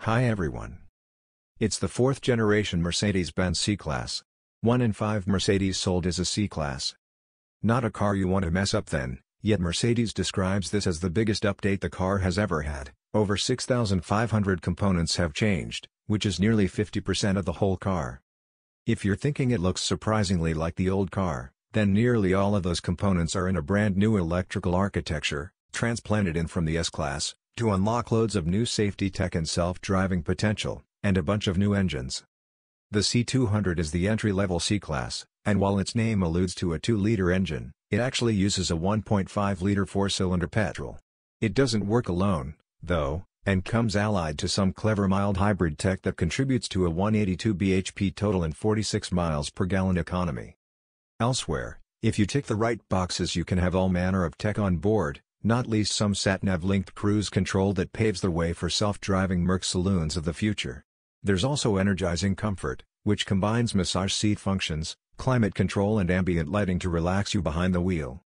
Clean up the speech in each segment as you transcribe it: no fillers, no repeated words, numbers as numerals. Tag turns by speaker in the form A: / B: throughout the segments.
A: Hi everyone. It's the fourth generation Mercedes-Benz C-class. 1 in 5 Mercedes sold is a C-class. Not a car you want to mess up then, yet Mercedes describes this as the biggest update the car has ever had. Over 6,500 components have changed, which is nearly 50% of the whole car. If you're thinking it looks surprisingly like the old car, then nearly all of those components are in a brand new electrical architecture, transplanted in from the S-Class, to unlock loads of new safety tech and self-driving potential, and a bunch of new engines. The C200 is the entry-level C-Class, and while its name alludes to a 2-liter engine, it actually uses a 1.5-liter 4-cylinder petrol. It doesn't work alone, though, and comes allied to some clever mild hybrid tech that contributes to a 182 bhp total and 46 miles per gallon economy. Elsewhere, if you tick the right boxes you can have all manner of tech on board, not least some sat-nav-linked cruise control that paves the way for self-driving Merc saloons of the future. There's also energizing comfort, which combines massage seat functions, climate control and ambient lighting to relax you behind the wheel.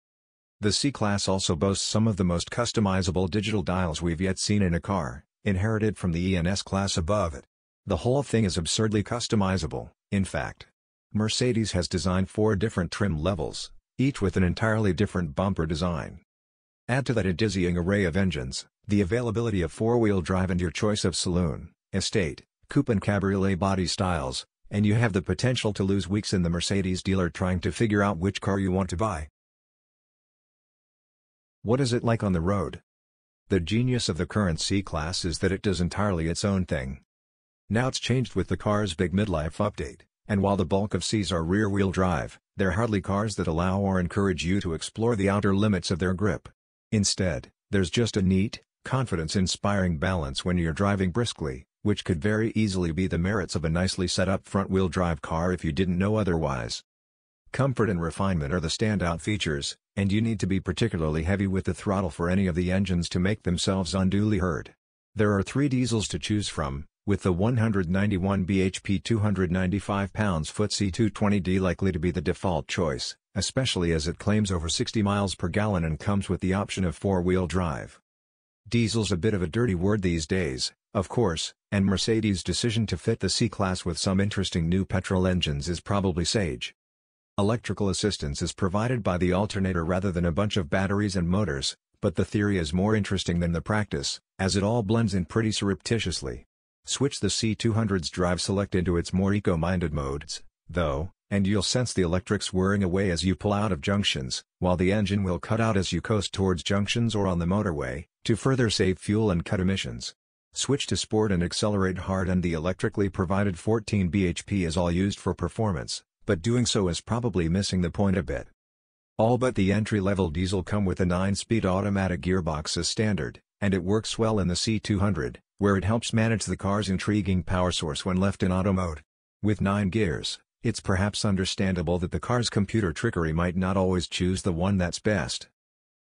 A: The C-Class also boasts some of the most customizable digital dials we've yet seen in a car, inherited from the E and S-Class above it. The whole thing is absurdly customizable, in fact. Mercedes has designed 4 different trim levels, each with an entirely different bumper design. Add to that a dizzying array of engines, the availability of 4-wheel drive and your choice of saloon, estate, coupe and cabriolet body styles, and you have the potential to lose weeks in the Mercedes dealer trying to figure out which car you want to buy. What is it like on the road? The genius of the current C-Class is that it does entirely its own thing. Now it's changed with the car's big midlife update, and while the bulk of Cs are rear-wheel drive, they're hardly cars that allow or encourage you to explore the outer limits of their grip. Instead, there's just a neat, confidence-inspiring balance when you're driving briskly, which could very easily be the merits of a nicely set-up front-wheel drive car if you didn't know otherwise. Comfort and refinement are the standout features, and you need to be particularly heavy with the throttle for any of the engines to make themselves unduly heard. There are 3 diesels to choose from, with the 191 bhp 295 pounds-foot C220D likely to be the default choice, especially as it claims over 60 miles per gallon and comes with the option of 4-wheel drive. Diesel's a bit of a dirty word these days, of course, and Mercedes' decision to fit the C-Class with some interesting new petrol engines is probably sage. Electrical assistance is provided by the alternator rather than a bunch of batteries and motors, but the theory is more interesting than the practice, as it all blends in pretty surreptitiously. Switch the C200's drive select into its more eco-minded modes, though, and you'll sense the electrics whirring away as you pull out of junctions, while the engine will cut out as you coast towards junctions or on the motorway, to further save fuel and cut emissions. Switch to Sport and accelerate hard and the electrically provided 14 bhp is all used for performance, but doing so is probably missing the point a bit. All but the entry-level diesel come with a 9-speed automatic gearbox as standard, and it works well in the C200, where it helps manage the car's intriguing power source when left in auto mode. With 9 gears, it's perhaps understandable that the car's computer trickery might not always choose the one that's best.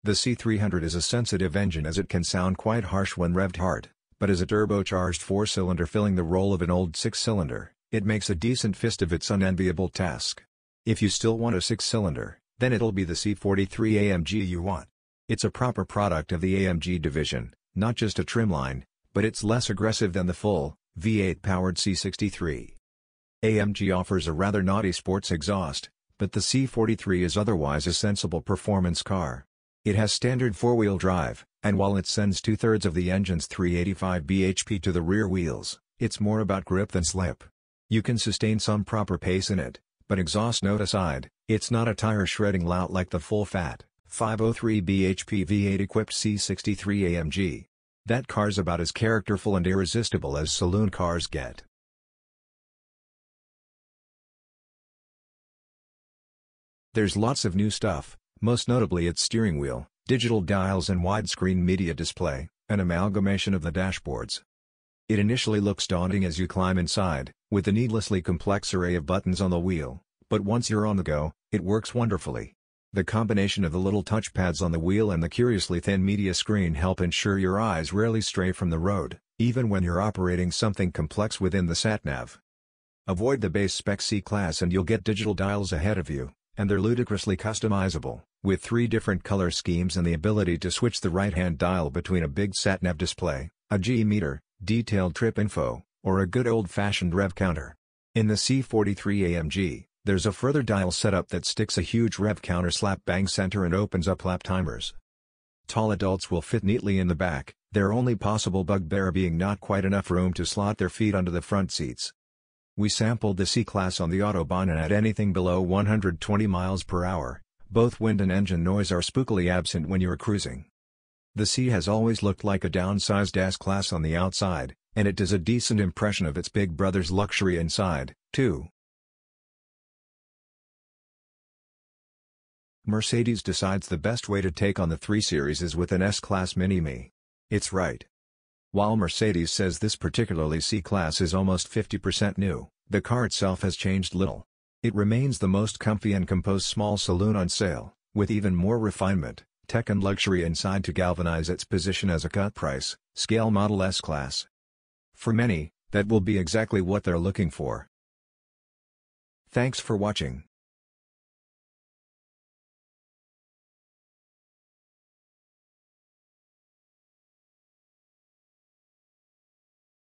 A: The C300 is a sensitive engine as it can sound quite harsh when revved hard, but as a turbocharged 4-cylinder filling the role of an old 6-cylinder, it makes a decent fist of its unenviable task. If you still want a 6-cylinder, then it'll be the C43 AMG you want. It's a proper product of the AMG division, not just a trimline, but it's less aggressive than the full, V8-powered C63. AMG offers a rather naughty sports exhaust, but the C43 is otherwise a sensible performance car. It has standard 4-wheel drive, and while it sends 2/3 of the engine's 385 bhp to the rear wheels, it's more about grip than slip. You can sustain some proper pace in it, but exhaust note aside, it's not a tire-shredding lout like the full-fat, 503 bhp V8-equipped C63 AMG. That car's about as characterful and irresistible as saloon cars get. There's lots of new stuff, most notably its steering wheel, digital dials and widescreen media display, an amalgamation of the dashboards. It initially looks daunting as you climb inside, with a needlessly complex array of buttons on the wheel, but once you're on the go, it works wonderfully. The combination of the little touchpads on the wheel and the curiously thin media screen help ensure your eyes rarely stray from the road, even when you're operating something complex within the sat-nav. Avoid the base spec C-Class and you'll get digital dials ahead of you, and they're ludicrously customizable, with 3 different color schemes and the ability to switch the right-hand dial between a big sat-nav display, a G meter, detailed trip info, or a good old-fashioned rev counter. In the C43 AMG, there's a further dial setup that sticks a huge rev counter slap-bang center and opens up lap timers. Tall adults will fit neatly in the back, their only possible bugbear being not quite enough room to slot their feet under the front seats. We sampled the C-class on the Autobahn, and at anything below 120 miles per hour, both wind and engine noise are spookily absent when you're cruising. The C has always looked like a downsized S-class on the outside, and it does a decent impression of its big brother's luxury inside, too. Mercedes decides the best way to take on the 3 Series is with an S-Class Mini-Me. It's right. While Mercedes says this particularly C-Class is almost 50% new, the car itself has changed little. It remains the most comfy and composed small saloon on sale, with even more refinement, tech and luxury inside to galvanize its position as a cut-price, scale model S-Class. For many, that will be exactly what they're looking for. Thanks for watching.